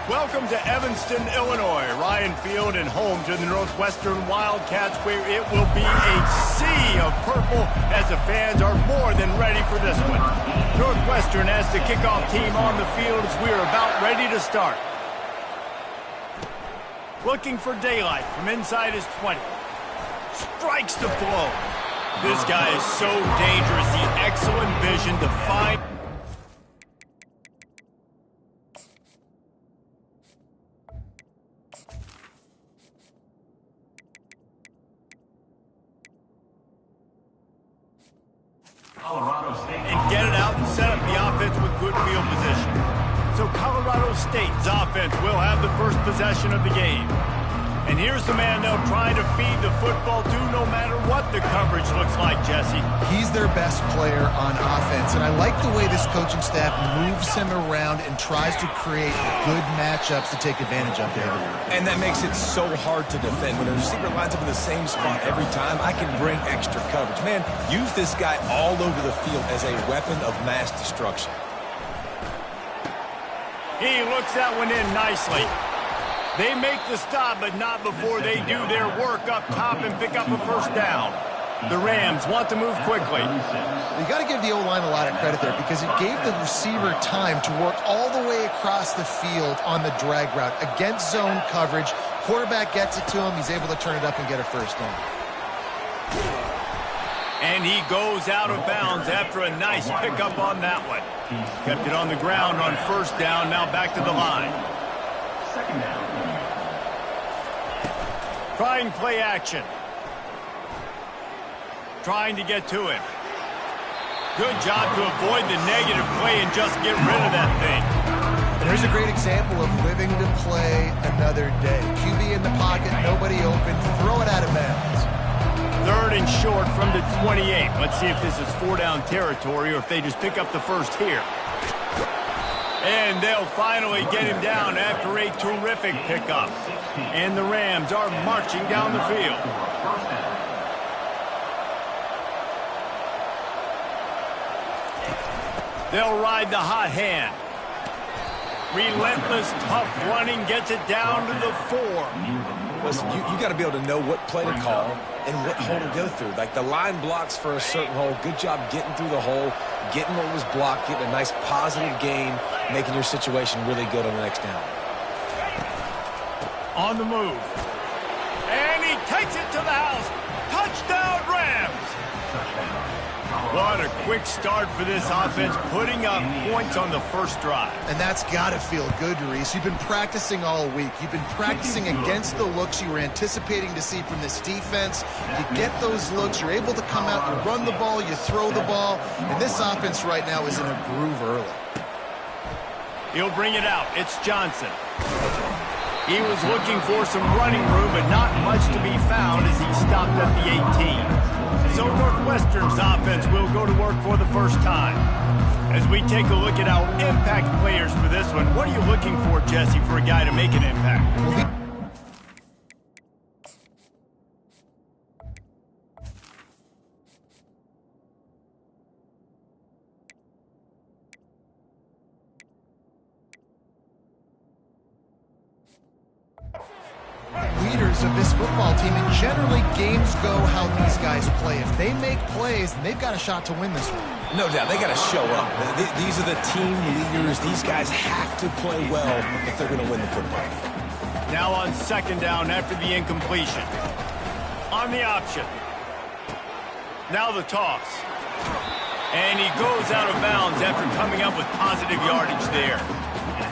Welcome to Evanston, Illinois, Ryan Field, and home to the Northwestern Wildcats, where it will be a sea of purple as the fans are more than ready for this one. Northwestern has the kickoff team on the field as we are about ready to start. Looking for daylight from inside his 20. Strikes the blow. This guy is so dangerous. The excellent vision to find. And get it out and set up the offense with good field position. So Colorado State's offense will have the first possession of the game. And here's the man they'll try to feed the football to no matter what the coverage looks like, Jesse. He's their best player on offense, and I like the way this coaching staff moves him around and tries to create good matchups to take advantage of there. And that makes it so hard to defend. When a receiver lines up in the same spot every time, I can bring extra coverage. Man, use this guy all over the field as a weapon of mass destruction. He looks that one in nicely. They make the stop, but not before they do their work up top and pick up a first down. The Rams want to move quickly. You got to give the O-line a lot of credit there because it gave the receiver time to work all the way across the field on the drag route against zone coverage. Quarterback gets it to him. He's able to turn it up and get a first down. And he goes out of bounds after a nice pickup on that one. Kept it on the ground on first down, now back to the line. Second down. Trying play action. Trying to get to him. Good job to avoid the negative play and just get rid of that thing. And there's a great example of living to play another day. QB in the pocket, nobody open, throw it out of bounds. Third and short from the 28. Let's see if this is 4-down territory or if they just pick up the first here. And they'll finally get him down after a terrific pickup. And the Rams are marching down the field. They'll ride the hot hand. Relentless, tough running gets it down to the 4. Listen, you got to be able to know what play to call and what hole to go through. Like the line blocks for a certain hole. Good job getting through the hole, getting what was blocked, getting a nice positive gain, making your situation really good on the next down. On the move. And he takes it to the house. Touchdown, Rams! What a quick start for this offense, putting up points on the first drive. And that's got to feel good, Reese. You've been practicing all week. You've been practicing against the looks you were anticipating to see from this defense. You get those looks, you're able to come out, you run the ball, you throw the ball, and this offense right now is in a groove early. He'll bring it out. It's Johnson. He was looking for some running room, but not much to be found as he stopped at the 18. So Northwestern's offense will go to work for the first time. As we take a look at our impact players for this one, what are you looking for, Jesse, for a guy to make an impact? Leaders of this football team, and generally games go how these guys play. If they make plays, then they've got a shot to win this one. No doubt, they got to show up. These are the team leaders. These guys have to play well if they're going to win the football game. Now on second down after the incompletion. On the option. Now the toss. And he goes out of bounds after coming up with positive yardage there.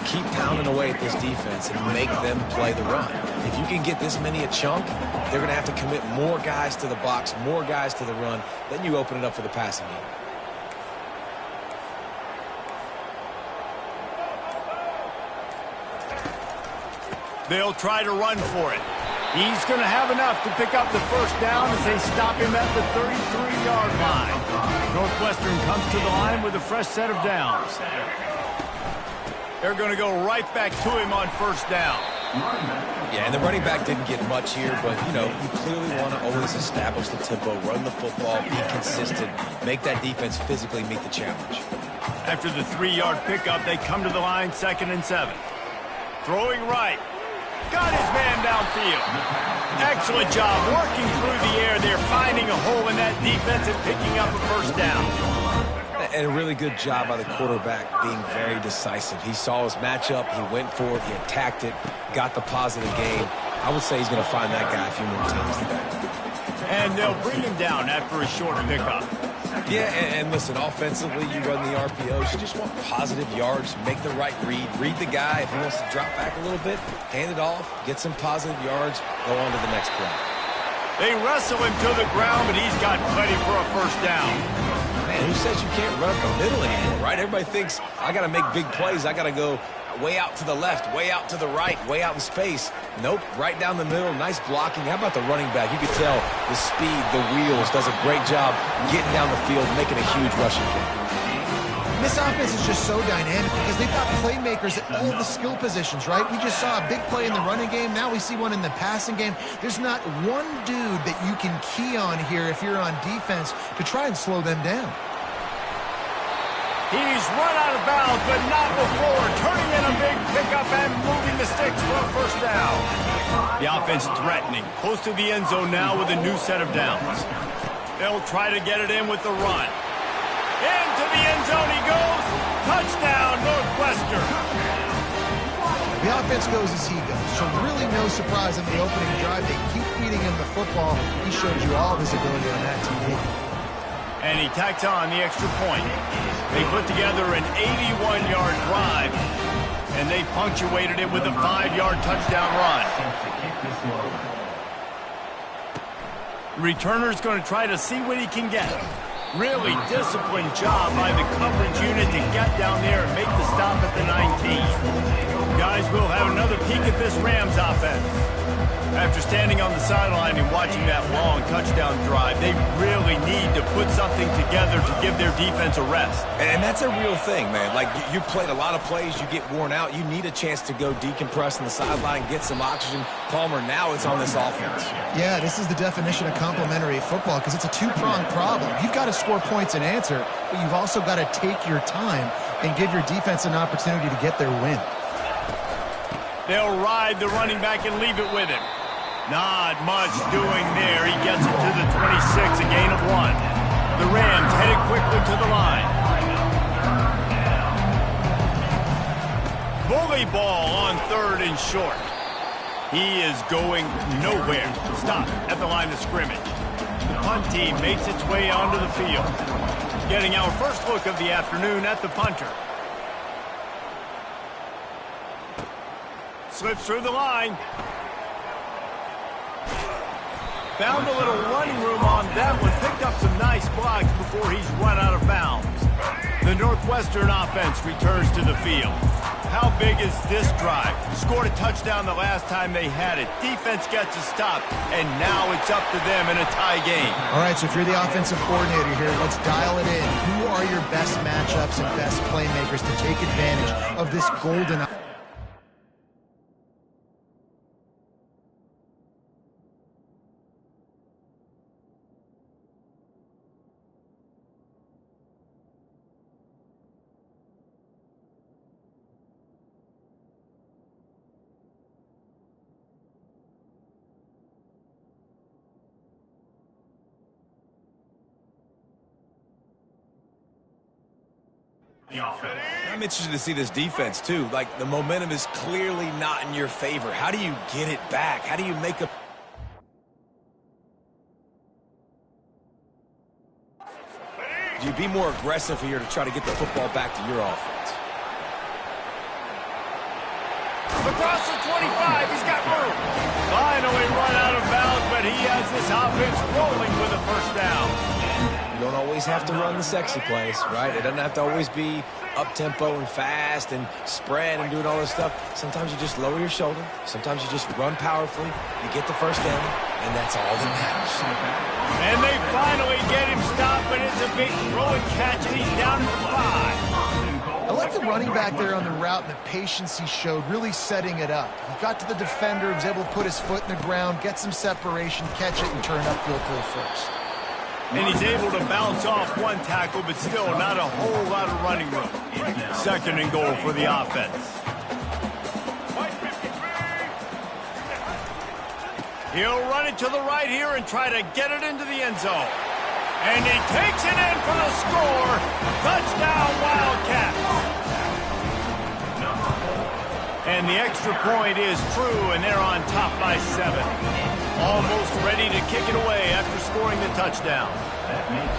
Keep pounding away at this defense and make them play the run. If you can get this many a chunk, they're going to have to commit more guys to the box, more guys to the run. Then you open it up for the passing game. They'll try to run for it. He's going to have enough to pick up the first down as they stop him at the 33-yard line. Northwestern comes to the line with a fresh set of downs. They're going to go right back to him on first down. Yeah, and the running back didn't get much here, but, you know, you clearly want to always establish the tempo, run the football, be consistent, make that defense physically meet the challenge. After the 3-yard pickup, they come to the line 2nd and 7. Throwing right. Got his man downfield. Excellent job working through the air there, finding a hole in that defense and picking up a first down. And a really good job by the quarterback being very decisive. He saw his matchup, he went for it, he attacked it, got the positive gain. I would say he's going to find that guy a few more times today. And they'll bring him down after a short pickup. Yeah, and listen, offensively, you run the RPOs. You just want positive yards, make the right read the guy. If he wants to drop back a little bit, hand it off, get some positive yards, go on to the next play. They wrestle him to the ground, but he's got plenty for a first down. Man, who says you can't run up the middle anymore, right? Everybody thinks, I got to make big plays. I got to go way out to the left, way out to the right, way out in space. Nope, right down the middle, nice blocking. How about the running back? You could tell the speed, the wheels, does a great job getting down the field, making a huge rushing play. This offense is just so dynamic because they've got playmakers at all the skill positions, right? We just saw a big play in the running game. Now we see one in the passing game. There's not one dude that you can key on here if you're on defense to try and slow them down. He's run out of bounds, but not before. Turning in a big pickup and moving the sticks for a first down. The offense threatening. Close to the end zone now with a new set of downs. They'll try to get it in with the run. Into the end zone he goes. Touchdown, Northwestern. The offense goes as he goes, so really no surprise in the opening drive. They keep feeding him the football. He showed you all of his ability on that TV. And he tacks on the extra point. They put together an 81-yard drive, and they punctuated it with a 5-yard touchdown run. Returner's going to try to see what he can get. Really disciplined job by the coverage unit to get down there and make the stop at the 19. Guys, we'll have another peek at this Rams offense. After standing on the sideline and watching that long touchdown drive, they really need to put something together to give their defense a rest. And that's a real thing, man. Like, you played a lot of plays, you get worn out. You need a chance to go decompress on the sideline, get some oxygen. Palmer, now it's on this offense. Yeah, this is the definition of complementary football because it's a two-pronged problem. You've got to score points and answer, but you've also got to take your time and give your defense an opportunity to get their win. They'll ride the running back and leave it with him. Not much doing there. He gets it to the 26, a gain of 1. The Rams headed quickly to the line. Bully ball on 3rd and short. He is going nowhere. Stop at the line of scrimmage. The punt team makes its way onto the field. Getting our first look of the afternoon at the punter. Slips through the line. Found a little running room on that one. Picked up some nice blocks before he's run out of bounds. The Northwestern offense returns to the field. How big is this drive? Scored a touchdown the last time they had it. Defense gets a stop, and now it's up to them in a tie game. All right, so if you're the offensive coordinator here, let's dial it in. Who are your best matchups and best playmakers to take advantage of this golden opportunity? I'm interested to see this defense, too. Like, the momentum is clearly not in your favor. How do you get it back? How do you make a... Do you be more aggressive here to try to get the football back to your offense? Across the 25, he's got room. Finally run out of bounds, but he has this offense rolling with a first down. You don't always have to run the sexy plays, right? It doesn't have to always be up-tempo and fast and spread and doing all this stuff. Sometimes you just lower your shoulder. Sometimes you just run powerfully. You get the first down, and that's all that matters. And they finally get him stopped, but it's a big throw and catch, and he's down to 5. I like the running back there on the route and the patience he showed, really setting it up. He got to the defender, was able to put his foot in the ground, get some separation, catch it, and turn upfield for the first. And he's able to bounce off one tackle, but still not a whole lot of running room. 2nd and goal for the offense. He'll run it to the right here and try to get it into the end zone. And he takes it in for the score. Touchdown, Wildcats. And the extra point is true, and they're on top by 7. Almost ready to kick it away after scoring the touchdown. That makes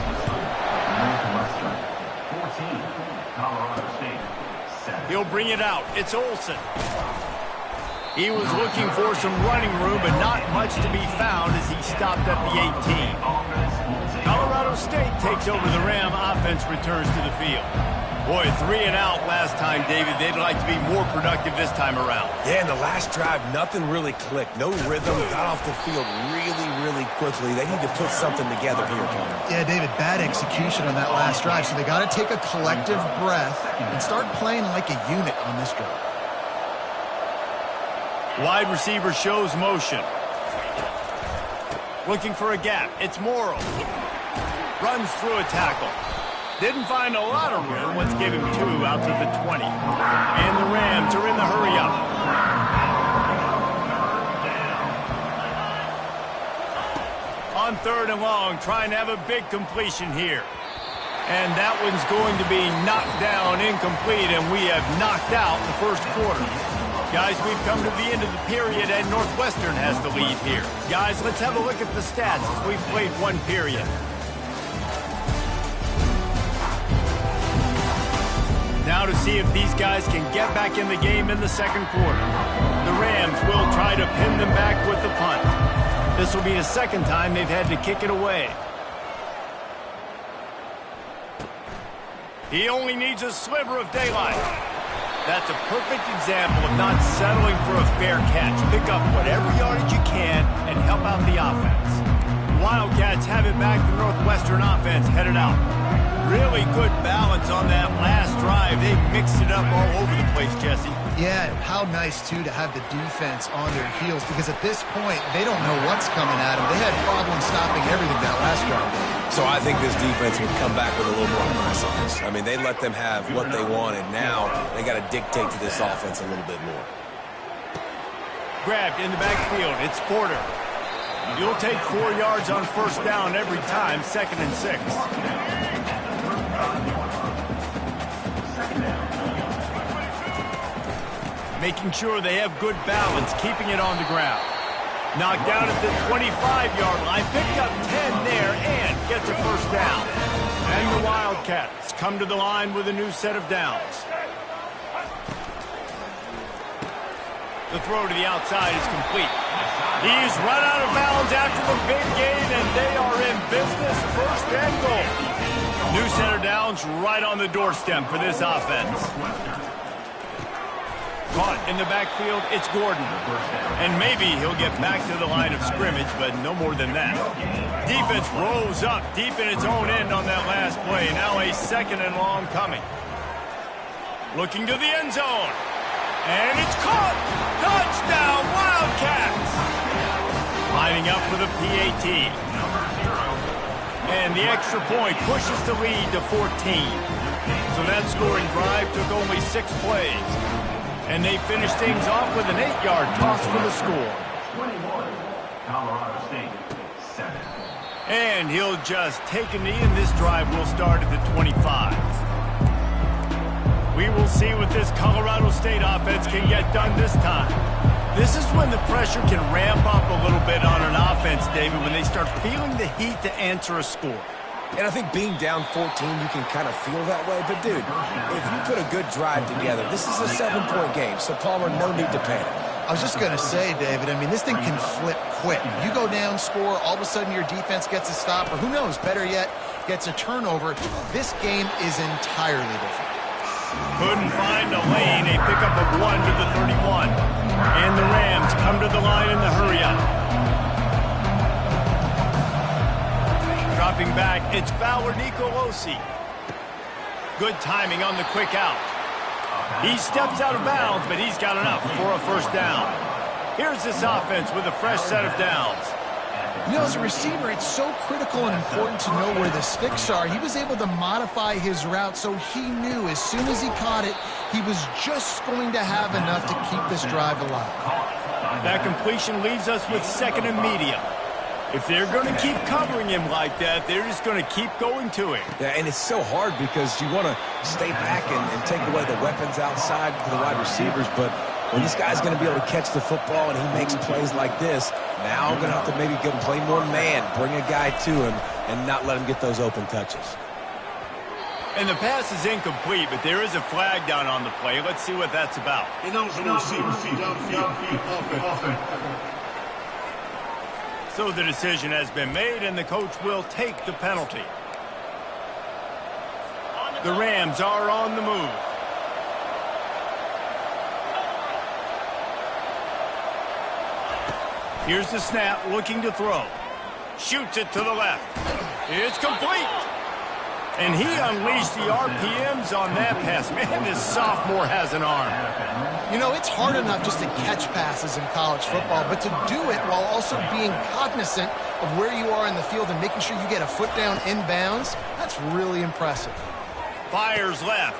Northwestern 14, Colorado State 7. He'll bring it out. It's Olsen. He was looking for some running room, but not much to be found as he stopped at the 18. Colorado State takes over the Ram. Offense returns to the field. Boy, 3 and out last time, David. They'd like to be more productive this time around. Yeah, in the last drive, nothing really clicked. No rhythm. Got off the field really quickly. They need to put something together here, Connor. Yeah, David, bad execution on that last drive, so they got to take a collective breath and start playing like a unit on this drive. Wide receiver shows motion. Looking for a gap. It's Morrow. Runs through a tackle. Didn't find a lot of room. Let's give him 2 out to the 20. And the Rams are in the hurry-up. On 3rd and long, trying to have a big completion here. And that one's going to be knocked down, incomplete, and we have knocked out the first quarter. Guys, we've come to the end of the period, and Northwestern has the lead here. Guys, let's have a look at the stats as we've played 1 period. Now to see if these guys can get back in the game in the second quarter. The Rams will try to pin them back with the punt. This will be the second time they've had to kick it away. He only needs a sliver of daylight. That's a perfect example of not settling for a fair catch. Pick up whatever yardage you can and help out the offense. Wildcats have it back. The Northwestern offense headed out. Really good balance on that last drive. They mixed it up all over the place, Jesse. Yeah, how nice, too, to have the defense on their heels, because at this point, they don't know what's coming at them. They had problems stopping everything that last drive. So I think this defense would come back with a little more aggressiveness. I mean, they let them have what they wanted. Now they got to dictate to this offense a little bit more. Grabbed in the backfield. It's Porter. You'll take 4 yards on first down every time, 2nd and 6. Making sure they have good balance, keeping it on the ground. Knocked down at the 25-yard line, picked up 10 there, and gets a first down. And the Wildcats come to the line with a new set of downs. The throw to the outside is complete. He's run out of bounds after the big gain, and they are in business, 1st and goal. New set of downs right on the doorstep for this offense. Caught in the backfield, it's Gordon. And maybe he'll get back to the line of scrimmage, but no more than that. Defense rose up deep in its own end on that last play. Now a 2nd and long coming. Looking to the end zone. And it's caught! Touchdown, Wildcats! Lining up for the PAT. And the extra point pushes the lead to 14. So that scoring drive took only 6 plays. And they finish things off with an 8-yard toss for the score. 21, Colorado State 7. And he'll just take a knee, and this drive will start at the 25. We will see what this Colorado State offense can get done this time. This is when the pressure can ramp up a little bit on an offense, David, when they start feeling the heat to answer a score. And I think being down 14, you can kind of feel that way. But, dude, if you put a good drive together, this is a 7-point game, so Palmer, no need to panic. I was just going to say, David, I mean, this thing can flip quick. You go down, score, all of a sudden your defense gets a stop, or who knows, better yet, gets a turnover. This game is entirely different. Couldn't find a lane, a pickup of 1 to the 31. And the Rams come to the line in the hurry-up. Dropping back, it's Fowler Nicolosi. Good timing on the quick out. He steps out of bounds, but he's got enough for a first down. Here's this offense with a fresh set of downs. You know, as a receiver, it's so critical and important to know where the sticks are. He was able to modify his route so he knew as soon as he caught it, he was just going to have enough to keep this drive alive. That completion leaves us with second and medium. If they're going to keep covering him like that, they're just going to keep going to him. Yeah, and it's so hard because you want to stay back and take away the weapons outside to the wide receivers, but when this guy's going to be able to catch the football and he makes plays like this, now I'm going to have to maybe go and play more man, bring a guy to him, and not let him get those open touches. And the pass is incomplete, but there is a flag down on the play. Let's see what that's about. So the decision has been made, and the coach will take the penalty. The Rams are on the move. Here's the snap, looking to throw. Shoots it to the left. It's complete. And he unleashed the RPMs on that pass. Man, this sophomore has an arm. You know, it's hard enough just to catch passes in college football, but to do it while also being cognizant of where you are in the field and making sure you get a foot down inbounds, that's really impressive. Fires left.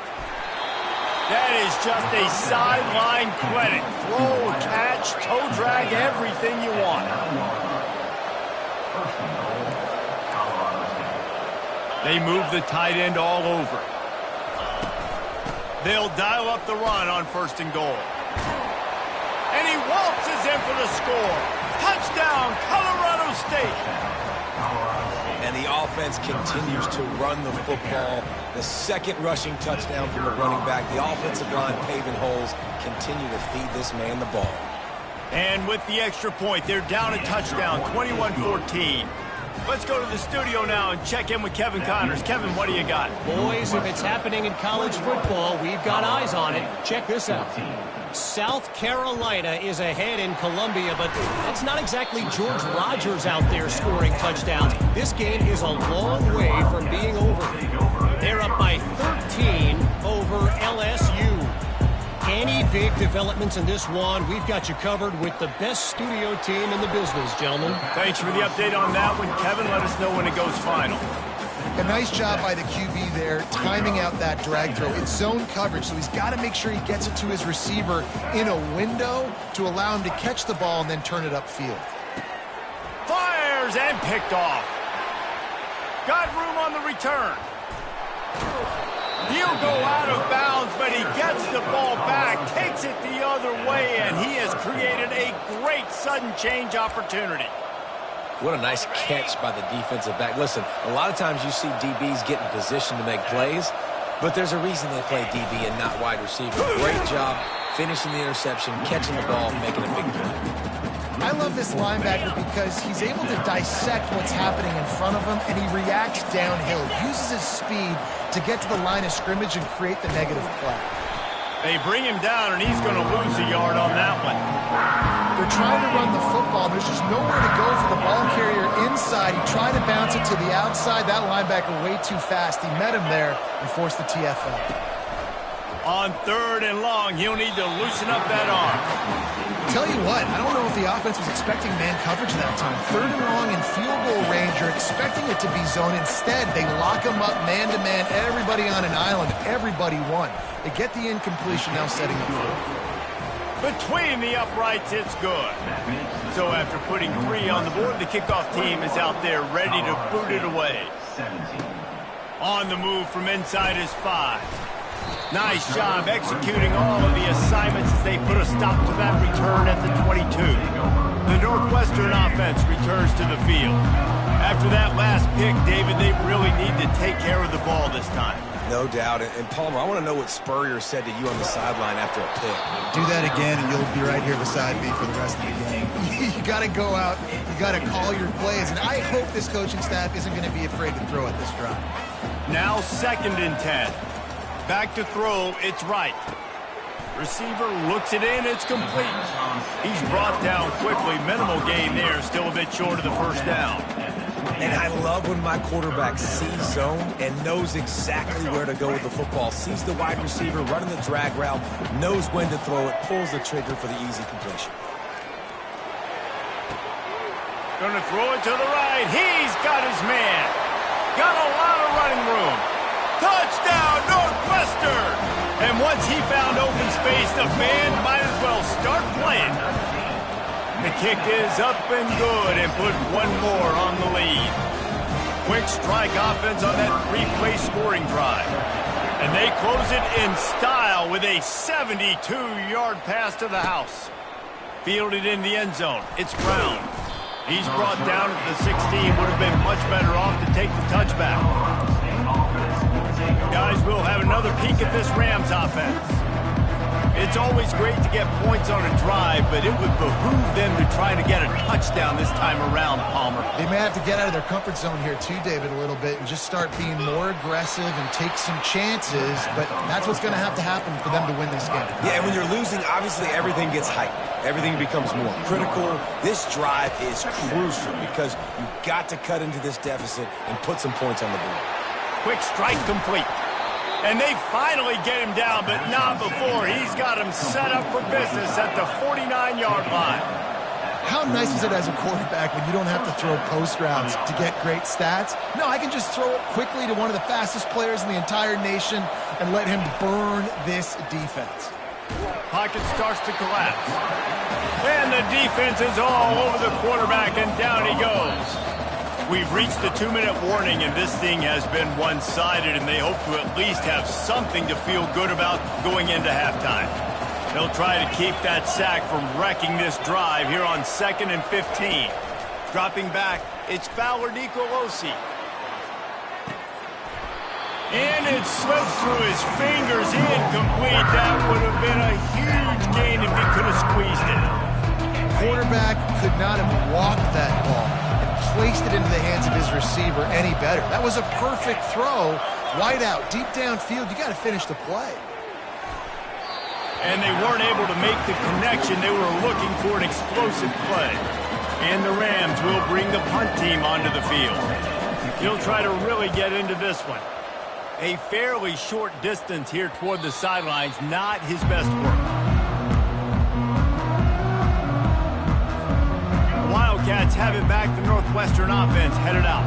That is just a sideline credit. Throw, catch, toe drag, everything you want. They move the tight end all over. They'll dial up the run on 1st and goal. And he waltzes in for the score. Touchdown, Colorado State. And the offense continues to run the football. The second rushing touchdown from the running back. The offensive line paving holes. Continue to feed this man the ball. And with the extra point, they're down a touchdown, 21-14. Let's go to the studio now and check in with Kevin Connors. Kevin, what do you got? Boys, if it's happening in college football, we've got eyes on it. Check this out. South Carolina is ahead in Columbia, but that's not exactly George Rogers out there scoring touchdowns. This game is a long way from being over. They're up by 13 over LSU. Any big developments in this one, we've got you covered with the best studio team in the business, gentlemen. Thanks for the update on that one, Kevin. Let us know when it goes final. A nice job by the QB there, timing out that drag throw. It's zone coverage, so he's got to make sure he gets it to his receiver in a window to allow him to catch the ball and then turn it upfield. Fires and picked off. Got room on the return. He'll go out of bounds, but he gets the ball back, takes it the other way, and he has created a great sudden change opportunity. What a nice catch by the defensive back. Listen, a lot of times you see DBs get in position to make plays, but there's a reason they play DB and not wide receiver. Great job finishing the interception, catching the ball, making a big play. I love this linebacker because he's able to dissect what's happening in front of him, and he reacts downhill, uses his speed to get to the line of scrimmage and create the negative play. They bring him down, and he's going to lose a yard on that one. They're trying to run the football. There's just nowhere to go for the ball carrier inside. He tried to bounce it to the outside. That linebacker way too fast. He met him there and forced the TFL. On 3rd and long, he'll need to loosen up that arm. Tell you what, I don't know if the offense was expecting man coverage that time. 3rd and long in field goal range, you're expecting it to be zone. Instead, they lock him up man-to-man, everybody on an island, everybody won. They get the incompletion, now setting up for it. Between the uprights, it's good. So after putting 3 on the board, the kickoff team is out there ready to boot it away. On the move from inside is 5. Nice job executing all of the assignments as they put a stop to that return at the 22. The Northwestern offense returns to the field. After that last pick, David, they really need to take care of the ball this time. No doubt. And Palmer, I want to know what Spurrier said to you on the sideline after a pick. Do that again, and you'll be right here beside me for the rest of the game. You got to go out. You got to call your plays. And I hope this coaching staff isn't going to be afraid to throw at this drive. Now 2nd and 10. Back to throw, it's right. Receiver looks it in, it's complete. He's brought down quickly. Minimal gain there, still a bit short of the 1st down. And I love when my quarterback sees zone and knows exactly where to go with the football. Sees the wide receiver running the drag route, knows when to throw it, pulls the trigger for the easy completion. Gonna throw it to the right. He's got his man. Got a lot of running room. Touchdown, Northwestern! And once he found open space, the band might as well start playing. The kick is up and good and put one more on the lead. Quick strike offense on that three-play scoring drive. And they close it in style with a 72-yard pass to the house. Fielded in the end zone. It's Brown. He's brought down at the 16. Would have been much better off to take the touchback. Guys, we'll have another peek at this Rams offense. It's always great to get points on a drive, but it would behoove them to try to get a touchdown this time around, Palmer. They may have to get out of their comfort zone here too, David, a little bit and just start being more aggressive and take some chances, but that's what's going to have to happen for them to win this game. Yeah, and when you're losing, obviously everything gets heightened. Everything becomes more critical. This drive is crucial because you've got to cut into this deficit and put some points on the board. Quick strike complete. And they finally get him down, but not before. He's got him set up for business at the 49-yard line. How nice is it as a quarterback when you don't have to throw post routes to get great stats? No, I can just throw it quickly to one of the fastest players in the entire nation and let him burn this defense. Pocket starts to collapse. And the defense is all over the quarterback, and down he goes. We've reached the 2-minute warning, and this thing has been one-sided, and they hope to at least have something to feel good about going into halftime. They'll try to keep that sack from wrecking this drive here on 2nd and 15. Dropping back, it's Fowler Nicolosi. And it slips through his fingers, incomplete. That would have been a huge gain if he could have squeezed it. Quarterback could not have walked that ball and placed it into the hands of his receiver any better. That was a perfect throw. Wide out, deep downfield, you got to finish the play. And they weren't able to make the connection. They were looking for an explosive play. And the Rams will bring the punt team onto the field. He'll try to really get into this one. A fairly short distance here toward the sidelines, not his best work. The Wildcats have it back. The Northwestern offense headed out.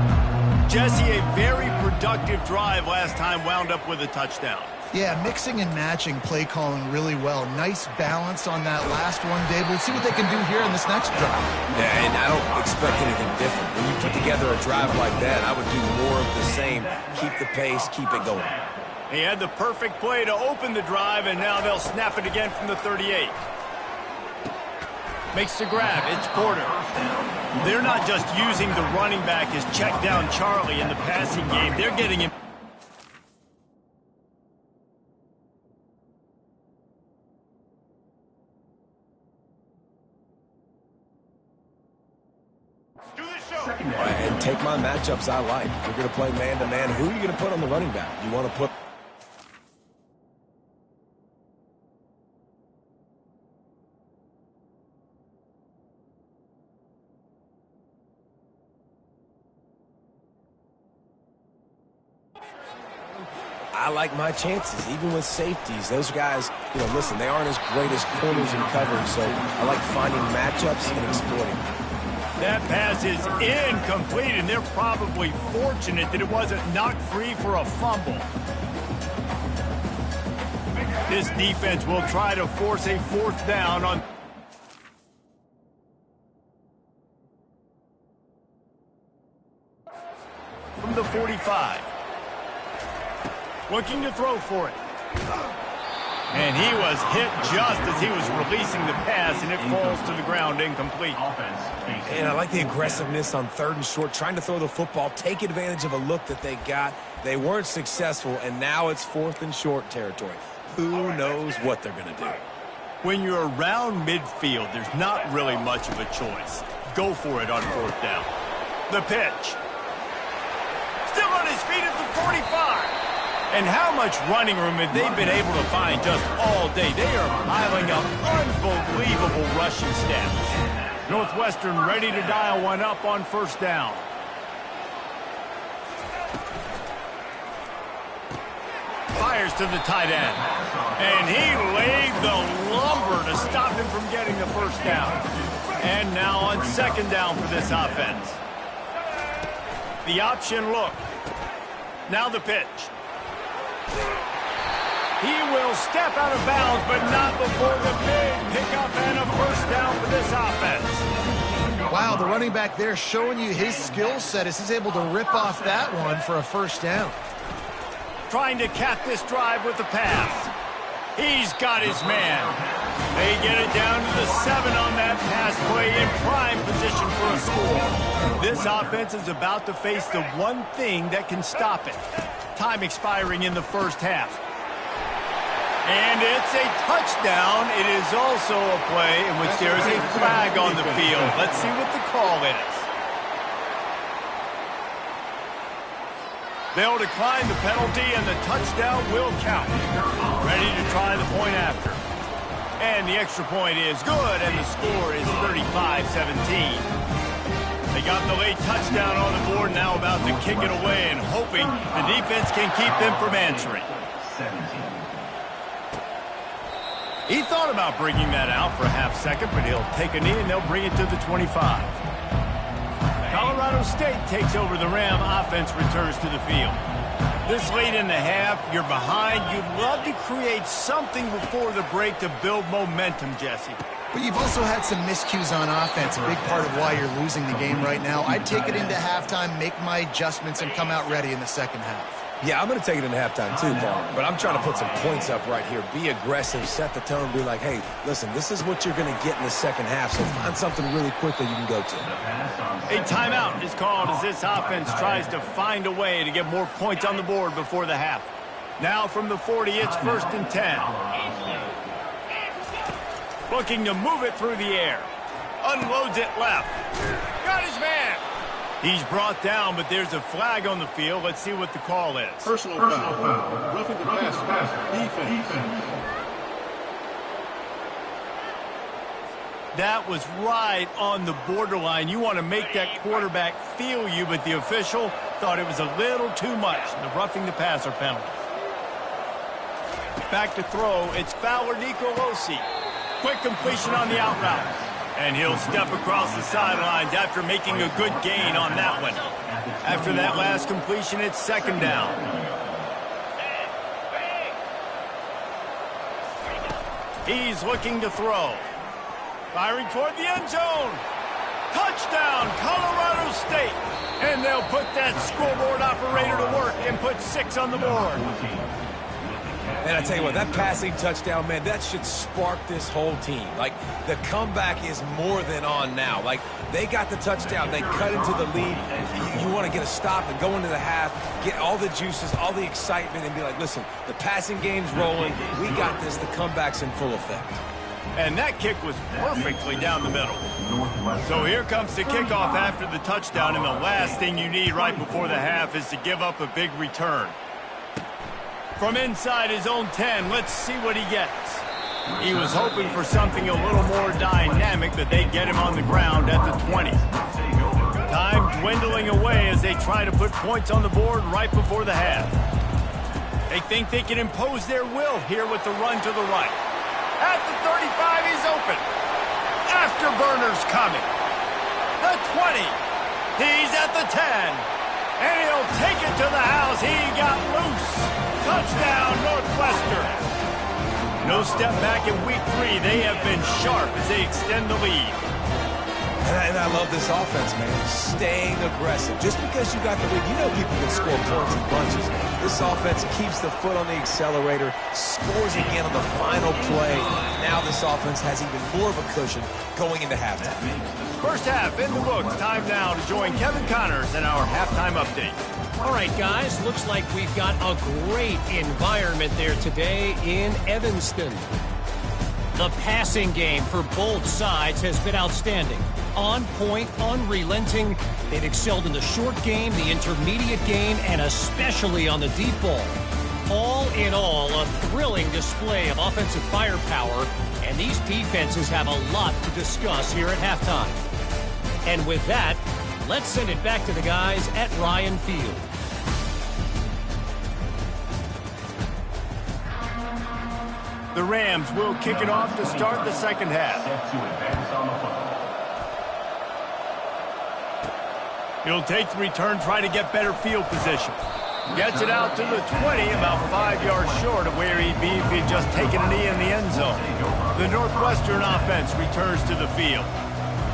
Jesse, a very productive drive last time, wound up with a touchdown. Yeah, mixing and matching play calling really well. Nice balance on that last one, Dave. Let's see what they can do here in this next drive. Yeah, and I don't expect anything different. When you put together a drive like that, I would do more of the same. Keep the pace, keep it going. He had the perfect play to open the drive, and now they'll snap it again from the 38. Makes the grab. It's Porter. They're not just using the running back as check down Charlie in the passing game. They're getting him. And take my matchups I like. If you're going to play man-to-man, who are you going to put on the running back? You want to put... I like my chances, even with safeties. Those guys, you know, listen, they aren't as great as corners in coverage, so I like finding matchups and exploiting them. That pass is incomplete, and they're probably fortunate that it wasn't knocked free for a fumble. This defense will try to force a 4th down on... from the 45. Looking to throw for it. And he was hit just as he was releasing the pass, and it falls to the ground incomplete. And I like the aggressiveness on 3rd and short, trying to throw the football, take advantage of a look that they got. They weren't successful, and now it's 4th and short territory. Who knows what they're going to do? When you're around midfield, there's not really much of a choice. Go for it on 4th down. The pitch. Still on his feet at the 45. And how much running room have they been able to find just all day? They are piling up unbelievable rushing stats. Northwestern ready to dial one up on 1st down. Fires to the tight end. And he laid the lumber to stop him from getting the 1st down. And now on 2nd down for this offense. The option look. Now the pitch. He will step out of bounds, but not before the big pickup and a first down for this offense. Wow, the running back there showing you his skill set as he's able to rip off that one for a first down. Trying to cap this drive with the pass. He's got his man. They get it down to the 7 on that pass play in prime position for a score. This offense is about to face the one thing that can stop it. Time expiring in the first half. And it's a touchdown. It is also a play in which there is a flag on the field. Let's see what the call is. They'll decline the penalty, and the touchdown will count. Ready to try the point after. And the extra point is good, and the score is 35-17. They got the late touchdown on the board, now about to kick it away and hoping the defense can keep them from answering. He thought about bringing that out for a half second, but he'll take a knee and they'll bring it to the 25. Colorado State takes over the Ram. Offense returns to the field. This late in the half, you're behind. You'd love to create something before the break to build momentum, Jesse. But you've also had some miscues on offense, a big part of why you're losing the game right now. I'd take it into halftime, make my adjustments, and come out ready in the second half. Yeah, I'm going to take it into halftime too, Paul. But I'm trying to put some points up right here. Be aggressive, set the tone, be like, hey, listen, this is what you're going to get in the second half, so find something really quickly you can go to. A timeout is called as this offense tries to find a way to get more points on the board before the half. Now from the 40, it's 1st and 10. Looking to move it through the air. Unloads it left. Got his man. He's brought down, but there's a flag on the field. Let's see what the call is. Personal foul. Roughing the passer. Defense. That was right on the borderline. You want to make that quarterback feel you, but the official thought it was a little too much. The roughing the passer penalty. Back to throw. It's Fowler Nicolosi. Quick completion on the out route. And he'll step across the sidelines after making a good gain on that one. After that last completion, it's 2nd down. He's looking to throw. Firing toward the end zone. Touchdown, Colorado State. And they'll put that scoreboard operator to work and put 6 on the board. And I tell you what, that passing touchdown, man, that should spark this whole team. Like, the comeback is more than on now. Like, they got the touchdown. They cut into the lead. You want to get a stop and go into the half, get all the juices, all the excitement, and be like, listen, the passing game's rolling. We got this. The comeback's in full effect. And that kick was perfectly down the middle. So here comes the kickoff after the touchdown, and the last thing you need right before the half is to give up a big return. From inside his own 10, let's see what he gets. He was hoping for something a little more dynamic, but they get him on the ground at the 20. Time dwindling away as they try to put points on the board right before the half. They think they can impose their will here with the run to the right. At the 35, he's open. Afterburner's coming. The 20. He's at the 10. And he'll take it to the house. He got loose. Touchdown, Northwestern. No step back in week 3. They have been sharp as they extend the lead. And I love this offense, man. Staying aggressive. Just because you got the lead, you know people can score points in bunches. This offense keeps the foot on the accelerator, scores again on the final play. Now this offense has even more of a cushion going into halftime. First half in the books. Time now to join Kevin Connors in our halftime update. All right, guys, looks like we've got a great environment there today in Evanston. The passing game for both sides has been outstanding. On point, unrelenting. They've excelled in the short game, the intermediate game, and especially on the deep ball. All in all, a thrilling display of offensive firepower, and these defenses have a lot to discuss here at halftime. And with that, let's send it back to the guys at Ryan Field. The Rams will kick it off to start the second half. He'll take the return, try to get better field position. Gets it out to the 20, about 5 yards short of where he'd be if he'd just taken a knee in the end zone. The Northwestern offense returns to the field.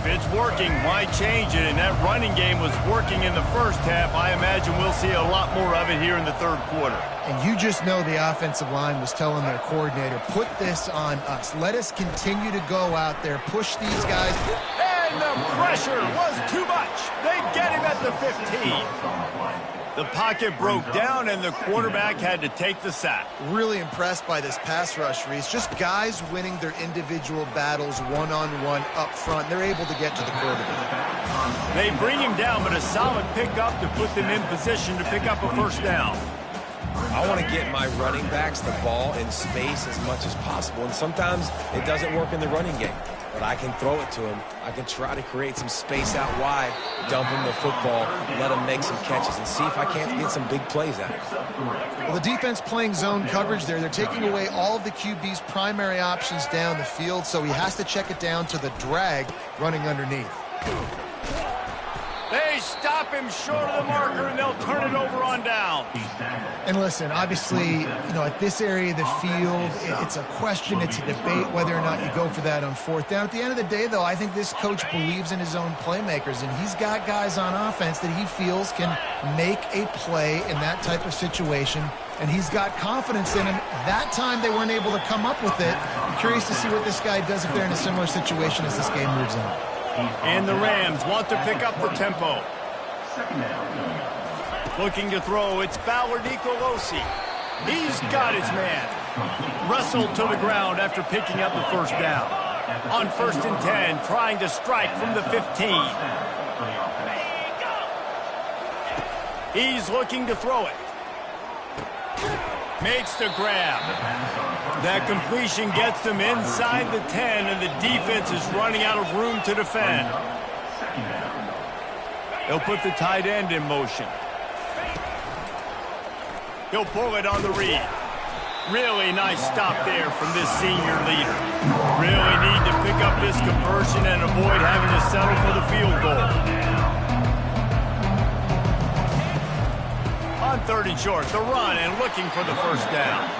If it's working, why change it? And that running game was working in the first half. I imagine we'll see a lot more of it here in the third quarter. And you just know the offensive line was telling their coordinator, put this on us. Let us continue to go out there, push these guys. And the pressure was too much. They get him at the 15. The pocket broke down, and the quarterback had to take the sack. Really impressed by this pass rush, Reese. Just guys winning their individual battles one-on-one up front. They're able to get to the quarterback. They bring him down, but a solid pickup to put them in position to pick up a first down. I want to get my running backs the ball in space as much as possible, and sometimes it doesn't work in the running game. But I can throw it to him. I can try to create some space out wide, dump him the football, let him make some catches, and see if I can't get some big plays out of it. Well, the defense playing zone coverage there. They're taking away all of the QB's primary options down the field, so he has to check it down to the drag running underneath. They stop him short of the marker, and they'll turn it over on down. And listen, obviously, at this area of the field, it's a question, it's a debate whether or not you go for that on fourth down. At the end of the day, though, I think this coach believes in his own playmakers, and he's got guys on offense that he feels can make a play in that type of situation, and he's got confidence in him. That time they weren't able to come up with it. I'm curious to see what this guy does if they're in a similar situation as this game moves on. And the Rams want to pick up the tempo. Looking to throw, it's Ballard Nicolosi. He's got his man. Wrestled to the ground after picking up the first down. On 1st and 10, trying to strike from the 15. He's looking to throw it. Makes the grab. That completion gets them inside the 10, and the defense is running out of room to defend. They'll put the tight end in motion. He'll pull it on the read. Really nice stop there from this senior leader. Really need to pick up this conversion and avoid having to settle for the field goal. On 3rd and short, the run and looking for the first down.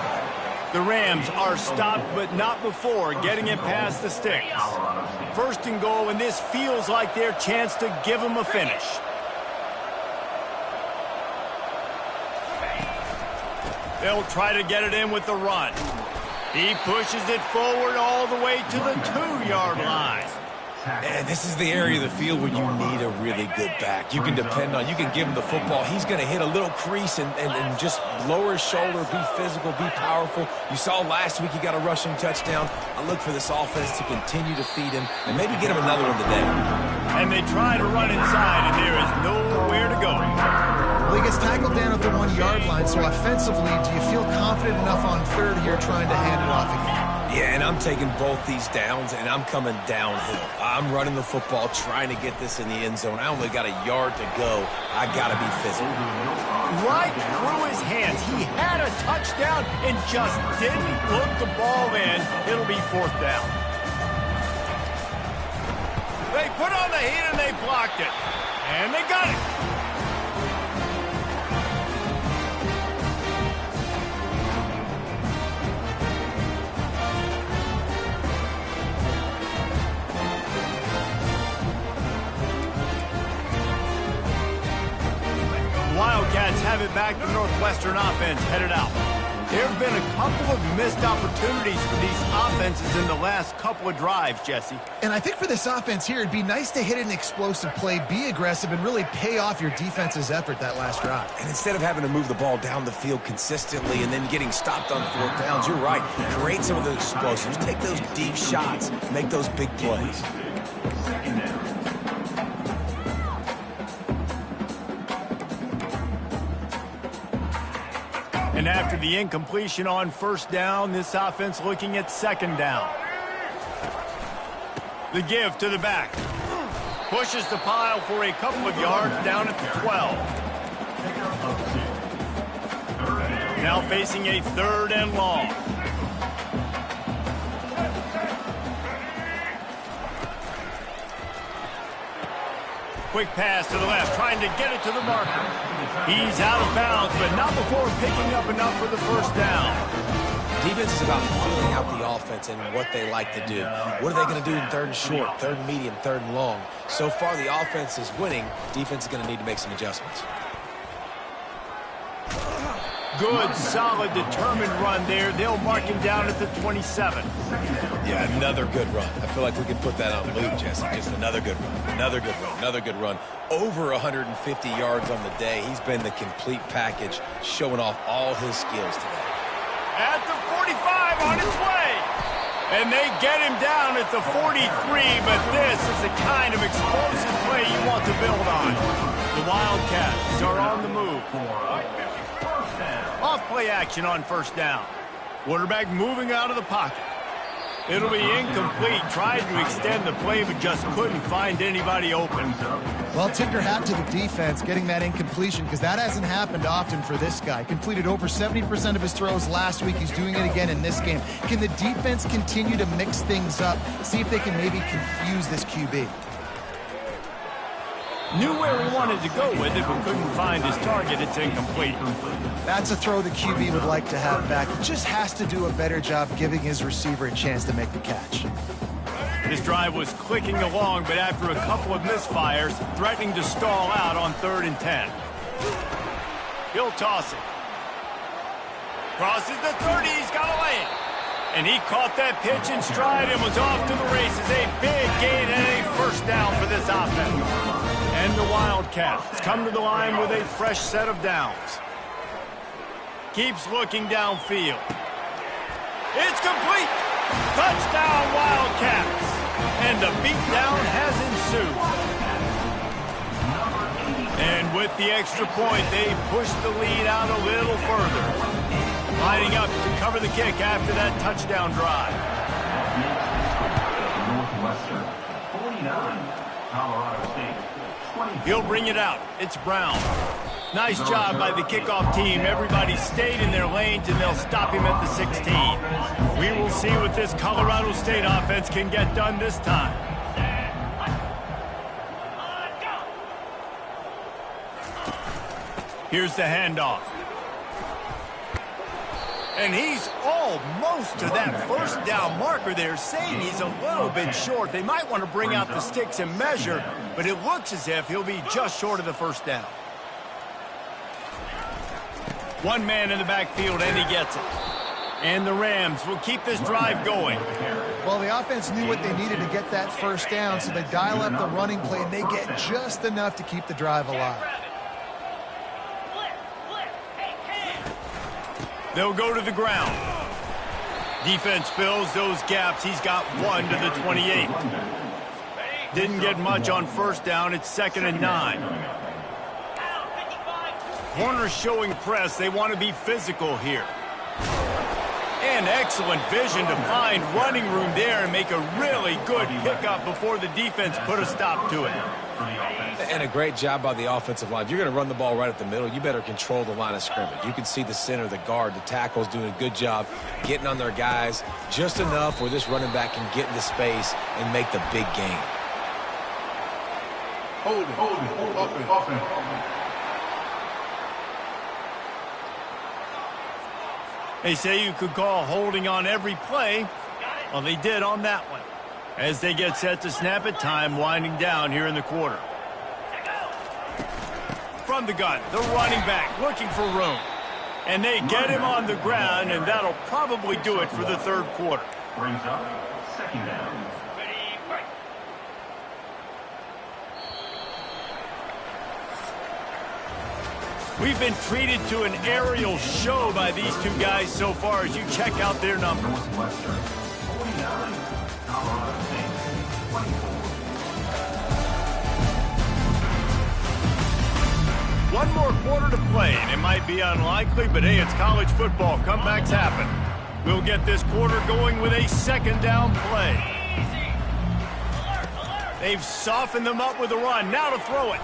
The Rams are stopped, but not before getting it past the sticks. 1st and goal, and this feels like their chance to give them a finish. They'll try to get it in with the run. He pushes it forward all the way to the 2-yard line. And this is the area of the field where you need a really good back. You can depend on, you can give him the football. He's going to hit a little crease and just lower his shoulder, be physical, be powerful. You saw last week he got a rushing touchdown. I look for this offense to continue to feed him and maybe get him another one today. And they try to run inside, and there is nowhere to go. Well, he gets tackled down at the 1-yard line, so offensively, do you feel confident enough on 3rd here trying to hand it off again? Yeah, and I'm taking both these downs, and I'm coming downhill. I'm running the football, trying to get this in the end zone. I only got a yard to go. I got to be physical. Right through his hands. He had a touchdown and just didn't put the ball in. It'll be 4th down. They put on the heat and they blocked it. And they got it. Wildcats have it back. The Northwestern offense headed out. There have been a couple of missed opportunities for these offenses in the last couple of drives, Jesse. And I think for this offense here, it'd be nice to hit an explosive play, be aggressive, and really pay off your defense's effort that last drive. And instead of having to move the ball down the field consistently and then getting stopped on 4th downs, you're right. Create some of those explosives. Take those deep shots. Make those big plays. And after the incompletion on 1st down, this offense looking at 2nd down. The give to the back. Pushes the pile for a couple of yards down at the 12. Now facing a 3rd and long. Quick pass to the left, trying to get it to the marker. He's out of bounds, but not before picking up enough for the first down. Defense is about feeling out the offense and what they like to do. What are they going to do in 3rd and short, 3rd and medium, 3rd and long? So far, the offense is winning. Defense is going to need to make some adjustments. Good, solid, determined run there. They'll mark him down at the 27. Yeah, another good run. I feel like we could put that on loop, Jesse. Just another good run, another good run, another good run. Over 150 yards on the day. He's been the complete package, showing off all his skills today. At the 45, on his way. And they get him down at the 43, but this is the kind of explosive play you want to build on. The Wildcats are on the move. Off play action on first down. Quarterback moving out of the pocket. It'll be incomplete. Tried to extend the play, but just couldn't find anybody open. Well, tip your hat to the defense getting that incompletion, because that hasn't happened often for this guy. Completed over 70% of his throws last week. He's doing it again in this game. Can the defense continue to mix things up? See if they can maybe confuse this QB. Knew where he wanted to go with it, but couldn't find his target. It's incomplete. That's a throw the QB would like to have back. He just has to do a better job giving his receiver a chance to make the catch. This drive was clicking along, but after a couple of misfires, threatening to stall out on 3rd and 10. He'll toss it. Crosses the 30, he's got a lane. And he caught that pitch in stride and was off to the races. A big gain and a first down for this offense. And the Wildcats come to the line with a fresh set of downs. Keeps looking downfield. It's complete. Touchdown, Wildcats. And the beatdown has ensued. And with the extra point, they push the lead out a little further. Lining up to cover the kick after that touchdown drive. Northwestern, 49, Colorado State. He'll bring it out. It's Brown. Nice job by the kickoff team. Everybody stayed in their lanes, and they'll stop him at the 16. We will see what this Colorado State offense can get done this time. Here's the handoff. And he's almost to that first down marker there, saying he's a little bit short. They might want to bring out the sticks and measure, but it looks as if he'll be just short of the first down. One man in the backfield, and he gets it. And the Rams will keep this drive going. Well, the offense knew what they needed to get that first down, so they dial up the running play, and they get just enough to keep the drive alive. They'll go to the ground. Defense fills those gaps. He's got one to the 28. Didn't get much on first down. It's 2nd and 9. Corner showing press. They want to be physical here. And excellent vision to find running room there and make a really good pickup before the defense put a stop to it. And a great job by the offensive line. If you're going to run the ball right at the middle, you better control the line of scrimmage. You can see the center, the guard, the tackles doing a good job getting on their guys just enough where this running back can get into space and make the big gain. Hold it, up and. They say you could call holding on every play. Well, they did on that one. As they get set to snap it, time winding down here in the quarter. From the gun, the running back looking for room. And they get him on the ground, and that'll probably do it for the third quarter. Brings up 2nd down. We've been treated to an aerial show by these two guys so far as you check out their numbers. Northwestern, 49, Colorado State, 24. One more quarter to play, and it might be unlikely, but hey, it's college football. Comebacks happen. We'll get this quarter going with a 2nd down play. They've softened them up with a run. Now to throw it.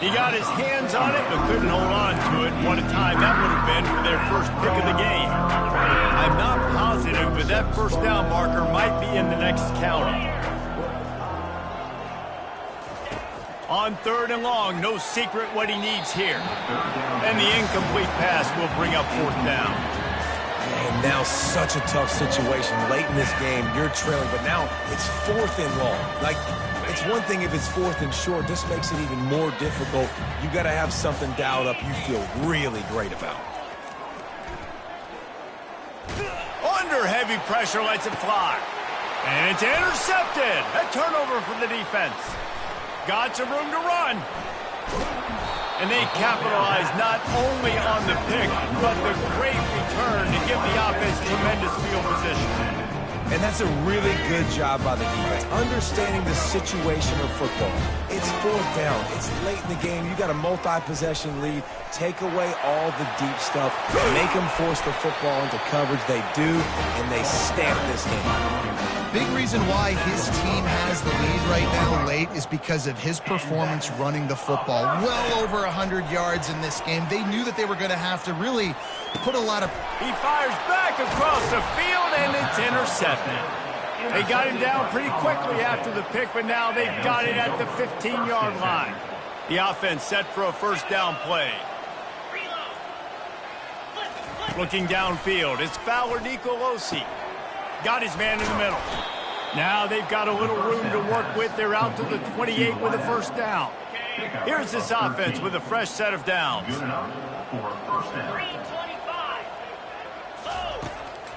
He got his hands on it, but couldn't hold on to it. What a time that would have been for their first pick of the game. I'm not positive, but that first down marker might be in the next county. On 3rd and long, no secret what he needs here. And the incomplete pass will bring up 4th down. And now such a tough situation. Late in this game, you're trailing, but now it's 4th and long. Like, it's one thing if it's 4th and short. This makes it even more difficult. You got to have something dialed up you feel really great about. Under heavy pressure, lets it fly. And it's intercepted. A turnover for the defense. Got some room to run. And they capitalize not only on the pick, but the great return to give the offense tremendous field position. And that's a really good job by the defense, understanding the situation of football. It's 4th down. It's late in the game. You got a multi-possession lead. Take away all the deep stuff. Make them force the football into coverage. They do, and they stamp this game. Big reason why his team has the lead right now late is because of his performance running the football. Well over 100 yards in this game. They knew that they were going to have to really put a lot of... He fires back across the field, and it's intercepted. They got him down pretty quickly after the pick, but now they've got it at the 15-yard line. The offense set for a 1st down play. Looking downfield, it's Fowler Nicolosi. Got his man in the middle. Now they've got a little room to work with. They're out to the 28 with a 1st down. Here's this offense with a fresh set of downs.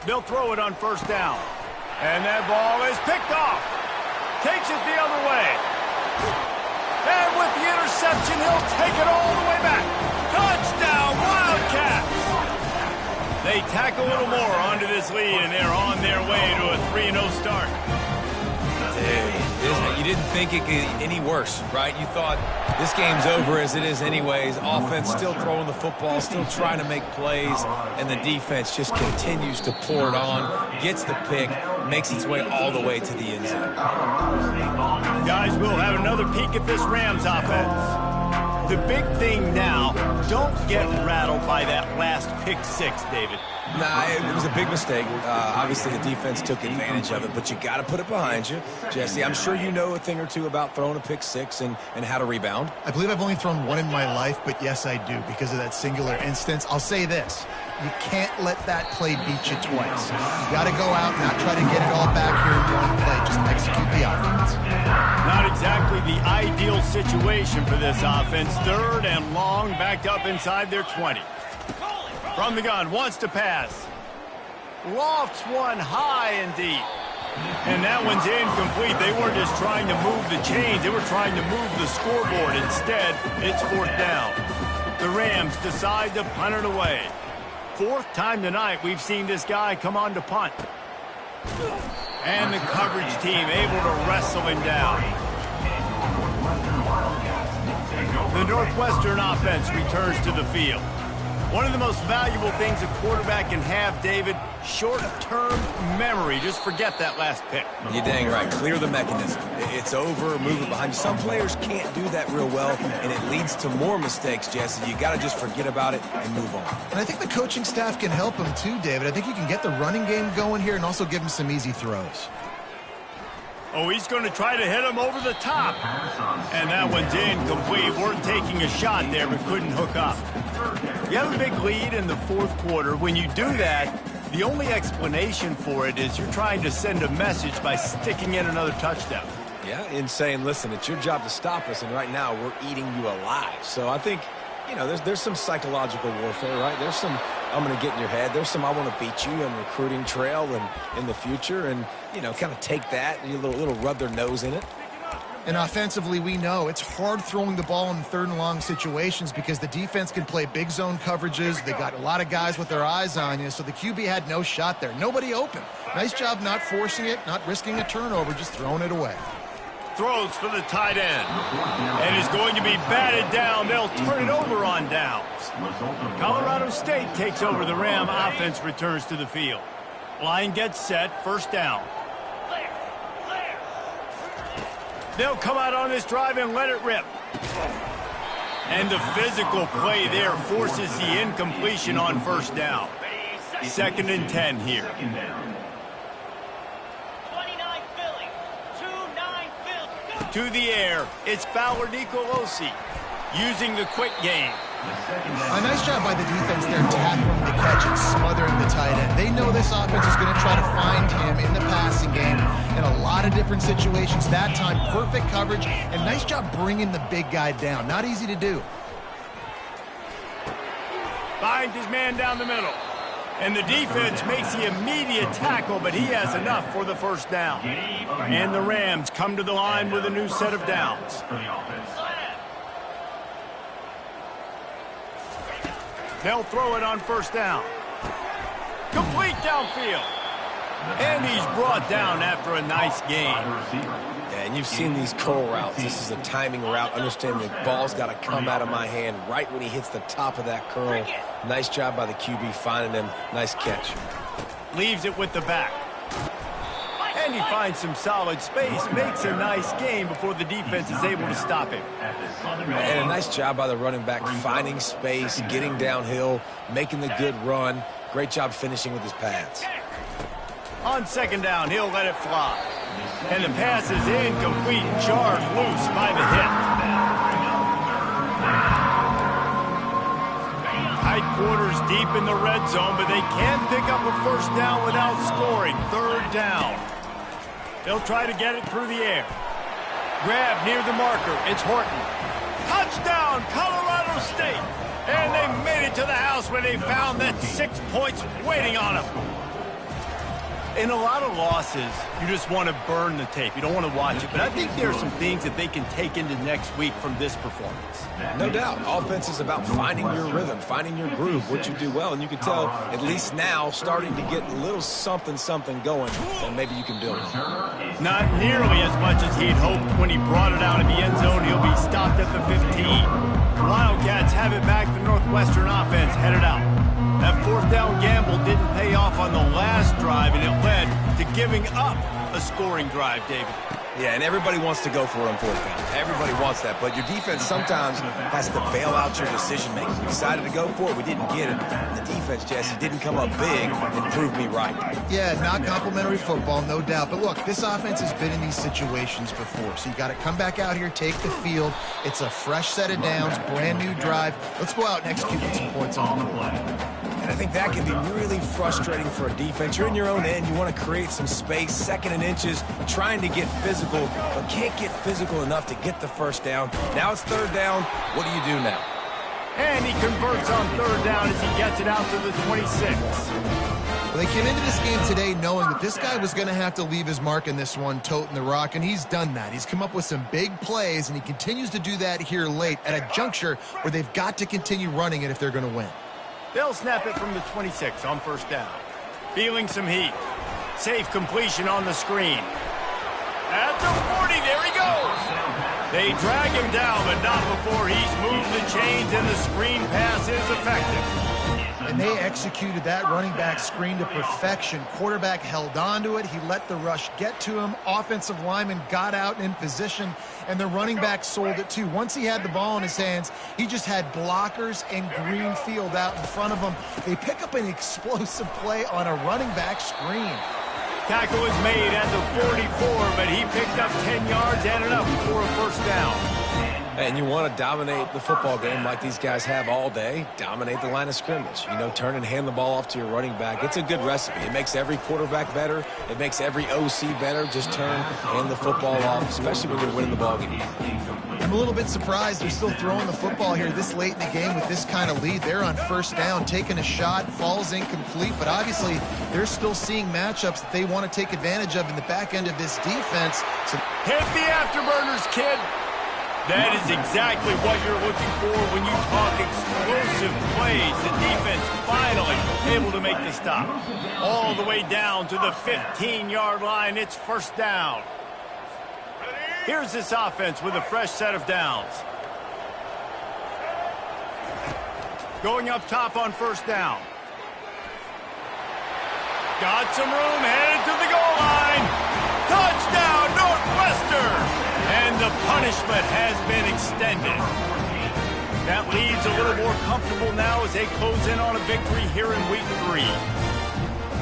They'll throw it on 1st down. And that ball is picked off. Takes it the other way. And with the interception, he'll take it all the way back. Touchdown, Wildcats! They tack a little more onto this lead, and they're on their way to a 3-0 start. You didn't think it could get any worse, right? You thought this game's over as it is anyways. Offense still throwing the football, still trying to make plays, and the defense just continues to pour it on, gets the pick, makes its way all the way to the end zone. Guys, we'll have another peek at this Rams offense. The big thing now, don't get rattled by that last pick 6, David. Nah, it was a big mistake. Obviously, the defense took advantage of it, but you got to put it behind you. Jesse, I'm sure you know a thing or two about throwing a pick 6 and how to rebound. I believe I've only thrown one in my life, but yes, I do because of that singular instance. I'll say this. You can't let that play beat you twice. You got to go out and not try to get it all back here in one play. Just execute the offense. Not exactly the ideal situation for this offense. 3rd and long, backed up inside their 20. From the gun, wants to pass. Lofts one high and deep. And that one's incomplete. They weren't just trying to move the chains. They were trying to move the scoreboard. Instead, it's 4th down. The Rams decide to punt it away. 4th time tonight we've seen this guy come on to punt. And the coverage team able to wrestle him down. The Northwestern offense returns to the field. One of the most valuable things a quarterback can have, David, short-term memory. Just forget that last pick. You're dang right. Clear the mechanism. It's over, move it behind you. Some players can't do that real well, and it leads to more mistakes, Jesse. You got to just forget about it and move on. And I think the coaching staff can help him too, David. I think you can get the running game going here and also give him some easy throws. Oh, he's going to try to hit him over the top. And that one's incomplete. We're taking a shot there, but couldn't hook up. You have a big lead in the 4th quarter. When you do that, the only explanation for it is you're trying to send a message by sticking in another touchdown. Yeah, and saying, listen, it's your job to stop us, and right now we're eating you alive. So I think, you know, there's some psychological warfare, right? There's some, I'm going to get in your head. There's some, I want to beat you on recruiting trail and in the future, and, you know, kind of take that and a little rub their nose in it. And offensively, we know it's hard throwing the ball in 3rd and long situations because the defense can play big zone coverages. They got a lot of guys with their eyes on you, so the QB had no shot there. Nobody open. Nice job not forcing it, not risking a turnover, just throwing it away. Throws for the tight end. And is going to be batted down. They'll turn it over on downs. Colorado State takes over. The Ram offense returns to the field. Line gets set. 1st down. They'll come out on this drive and let it rip. And the physical play there forces the incompletion on 1st down. 2nd and 10 here. 29 Philly. 2-9 Philly. To the air, it's Fowler Nicolosi using the quick game. A nice job by the defense there tackling the catch and smothering the tight end. They know this offense is going to try to find him in the passing game in a lot of different situations. That time, perfect coverage, and nice job bringing the big guy down. Not easy to do. Finds his man down the middle. And the defense makes the immediate tackle, but he has enough for the first down. And the Rams come to the line with a new set of downs. They'll throw it on first down. Complete downfield. And he's brought down after a nice gain. Yeah, and you've seen these curl routes. This is a timing route. Understand the ball's got to come out of my hand right when he hits the top of that curl. Nice job by the QB finding him. Nice catch. Leaves it with the back. And he finds some solid space. Makes a nice gain before the defense is able to stop him. And a nice job by the running back finding space, getting downhill, making the good run. Great job finishing with his pads. On second down, he'll let it fly. And the pass is incomplete, charged loose by the hit. Tight quarters deep in the red zone, but they can't pick up a first down without scoring. Third down. They'll try to get it through the air. Grab near the marker. It's Horton. Touchdown, Colorado State. And they made it to the house where they found that 6 points waiting on them. In a lot of losses, you just want to burn the tape. You don't want to watch it. But I think there are some things that they can take into next week from this performance. No doubt. Offense is about finding your rhythm, finding your groove, what you do well. And you can tell, at least now, starting to get a little something going that maybe you can build on. Not nearly as much as he'd hoped when he brought it out of the end zone. He'll be stopped at the 15. Wildcats have it back. The Northwestern offense headed out. That fourth down gamble didn't pay off on the last drive, and it led to giving up a scoring drive, David. Yeah, and everybody wants to go for it on fourth down. Everybody wants that, but your defense sometimes has to bail out your decision-making. We decided to go for it. We didn't get it. And the defense, Jesse, didn't come up big and prove me right. Yeah, not complimentary football, no doubt. But look, this offense has been in these situations before, so you got to come back out here, take the field. It's a fresh set of downs, brand new drive. Let's go out and execute with some points on the board. And I think that can be really frustrating for a defense. You're in your own end. You want to create some space, second and inches, trying to get physical, but can't get physical enough to get the first down. Now it's third down. What do you do now? And he converts on third down as he gets it out to the 26. Well, they came into this game today knowing that this guy was going to have to leave his mark in this one, toting the rock, and he's done that. He's come up with some big plays, and he continues to do that here late at a juncture where they've got to continue running it if they're going to win. They'll snap it from the 26 on first down. Feeling some heat. Safe completion on the screen. At the 40, there he goes. They drag him down, but not before he's moved the chains and the screen pass is effective. And they executed that running back screen to perfection. Quarterback held on to it. He let the rush get to him. Offensive lineman got out and in position, and the running back sold it too. Once he had the ball in his hands, he just had blockers and green field out in front of him. They pick up an explosive play on a running back screen. Tackle is made at the 44, but he picked up 10 yards and enough for a first down. And you want to dominate the football game like these guys have all day. Dominate the line of scrimmage. You know, turn and hand the ball off to your running back. It's a good recipe. It makes every quarterback better. It makes every OC better. Just turn and hand the football off, especially when you're winning the ball game. I'm a little bit surprised they're still throwing the football here this late in the game with this kind of lead. They're on first down, taking a shot, falls incomplete, but obviously they're still seeing matchups that they want to take advantage of in the back end of this defense. So hit the afterburners, kid. That is exactly what you're looking for when you talk explosive plays. The defense finally able to make the stop. All the way down to the 15-yard line. It's first down. Here's this offense with a fresh set of downs. Going up top on first down. Got some room, headed to the goal line. Touchdown, Northwestern! And the punishment has been extended. That leads a little more comfortable now as they close in on a victory here in week 3.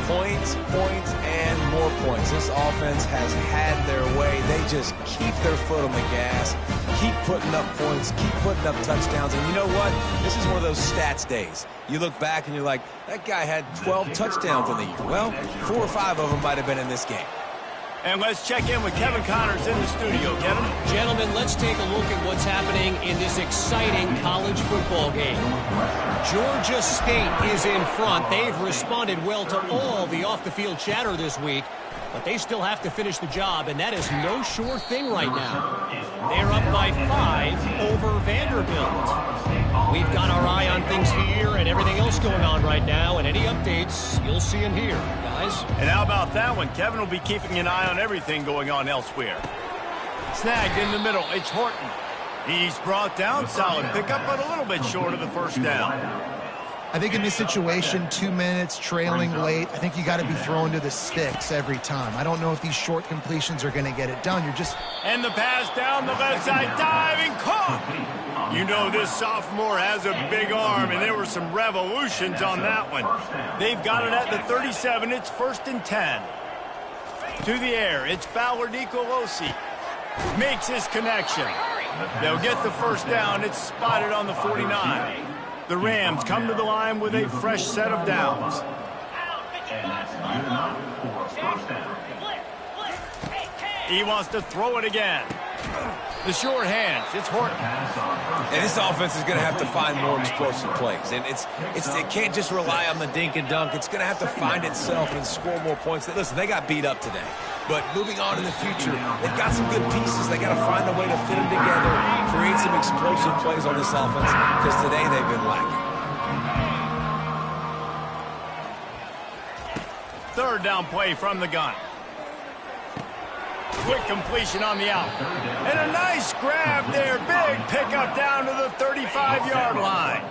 Points, points, and more points. This offense has had their way. They just keep their foot on the gas, keep putting up points, keep putting up touchdowns. And you know what? This is one of those stats days. You look back and you're like, that guy had 12 touchdowns in the year. Well, 4 or 5 of them might have been in this game. And let's check in with Kevin Connors in the studio. Kevin? Gentlemen, let's take a look at what's happening in this exciting college football game. Georgia State is in front. They've responded well to all the off-the-field chatter this week, but they still have to finish the job, and that is no sure thing right now. They're up by 5 over Vanderbilt. We've got our eye on things here and everything else going on right now, and any updates you'll see them here, guys. And how about that one? Kevin will be keeping an eye on everything going on elsewhere. Snagged in the middle. It's Horton. He's brought down. Solid pickup, but a little bit short of the first down. I think in this situation, 2 minutes, trailing late, I think you got to be throwing to the sticks every time. I don't know if these short completions are going to get it done. You're just... And the pass down the left side, diving, caught! You know this sophomore has a big arm, and there were some revolutions on that one. They've got it at the 37. It's 1st and 10. To the air, it's Fowler Nicolosi. Makes his connection. They'll get the first down. It's spotted on the 49. The Rams come to the line with a fresh set of downs. And that's good enough for first down. He wants to throw it again. The short hands. It's Horton. And this offense is going to have to find more explosive plays. And it can't just rely on the dink and dunk. It's going to have to find itself and score more points. Listen, they got beat up today. But moving on in the future, they've got some good pieces. They got to find a way to fit them together, create some explosive plays on this offense, because today they've been lacking. 3rd down play from the gun. Quick completion on the out. And a nice grab there. Big pickup down to the 35-yard line.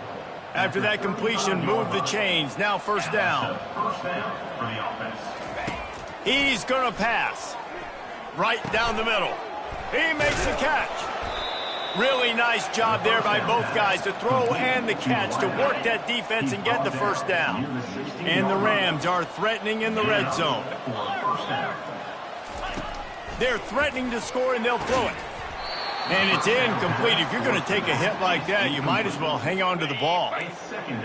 After that completion, move the chains. Now 1st down. First down for the offense. He's going to pass. Right down the middle. He makes the catch. Really nice job there by both guys, the throw and the catch, to work that defense and get the first down. And the Rams are threatening in the red zone. They're threatening to score, and they'll throw it. And it's incomplete. If you're going to take a hit like that, you might as well hang on to the ball.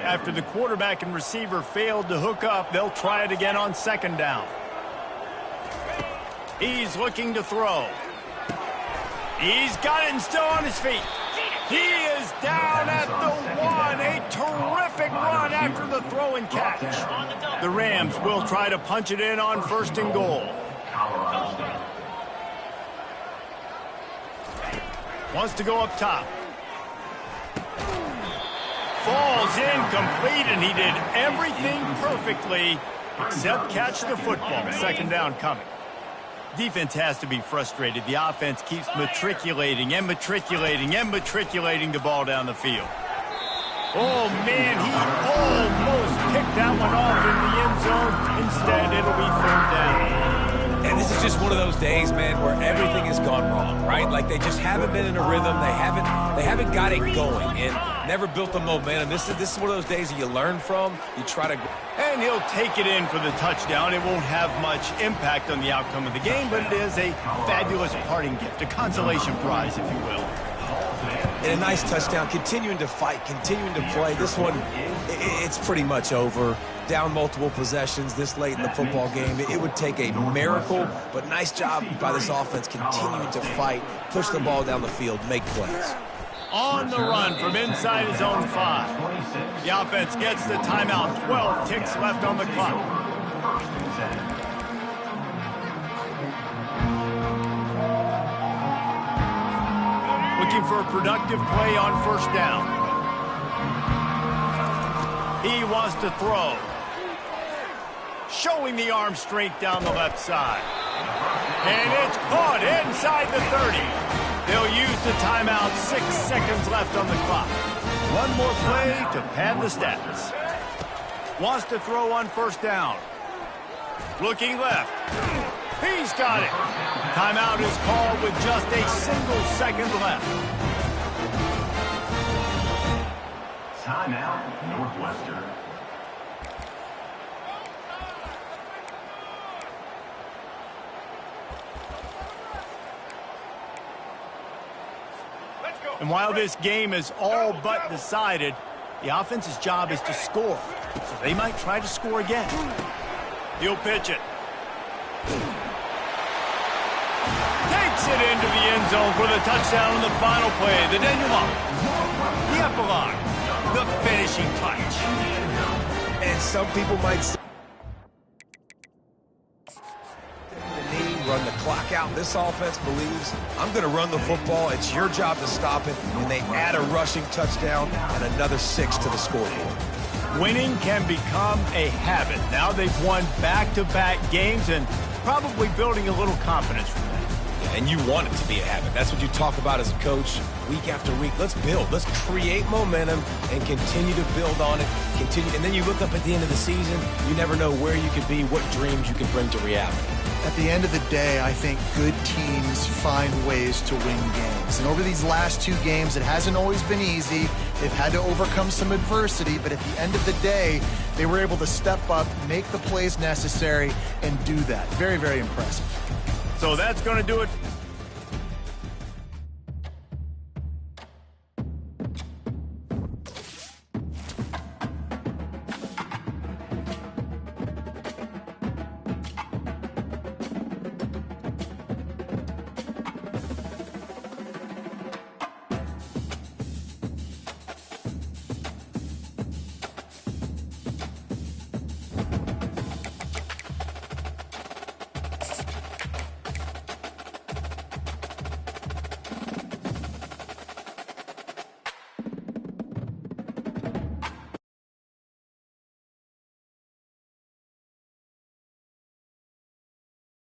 After the quarterback and receiver failed to hook up, they'll try it again on 2nd down. He's looking to throw. He's got it and still on his feet. He is down at the 1. A terrific run after the throw and catch. The Rams will try to punch it in on 1st and goal. Wants to go up top. Falls incomplete, and he did everything perfectly except catch the football. 2nd down coming. Defense has to be frustrated. The offense keeps matriculating and matriculating and matriculating the ball down the field. Oh, man, he almost picked that one off in the end zone. Instead, it'll be 3rd down. And this is just one of those days, man, where everything has gone wrong, right? Like they just haven't been in a rhythm. They haven't got it going and never built the momentum. This is one of those days that you learn from. You try to... And he'll take it in for the touchdown. It won't have much impact on the outcome of the game, but it is a fabulous parting gift, a consolation prize, if you will. And a nice touchdown, continuing to fight, continuing to play. This one, it's pretty much over. Down multiple possessions this late in the football game. It would take a miracle, but nice job by this offense continuing to fight, push the ball down the field, make plays. On the run from inside his own 5. The offense gets the timeout. 12 ticks left on the clock. Looking for a productive play on 1st down. He wants to throw. Showing the arm strength down the left side. And it's caught inside the 30. They'll use the timeout. 6 seconds left on the clock. One more play to pad the stats. Wants to throw on 1st down. Looking left. He's got it. Timeout is called with just a single second left. Timeout, Northwestern. And while this game is all but decided, the offense's job is to score. So they might try to score again. He'll pitch it. Takes it into the end zone for the touchdown on the final play. The denouement. The epilogue. The finishing touch. And some people might say run the clock out. This offense believes, I'm going to run the football. It's your job to stop it. And they add a rushing touchdown and another 6 to the scoreboard. Winning can become a habit. Now they've won back-to-back games and probably building a little confidence from that. Yeah, and you want it to be a habit. That's what you talk about as a coach week after week. Let's build. Let's create momentum and continue to build on it. And then you look up at the end of the season, you never know where you could be, what dreams you can bring to reality. At the end of the day, I think good teams find ways to win games. And over these last 2 games, it hasn't always been easy. They've had to overcome some adversity, but at the end of the day, they were able to step up, make the plays necessary, and do that. Very, very impressive. So that's going to do it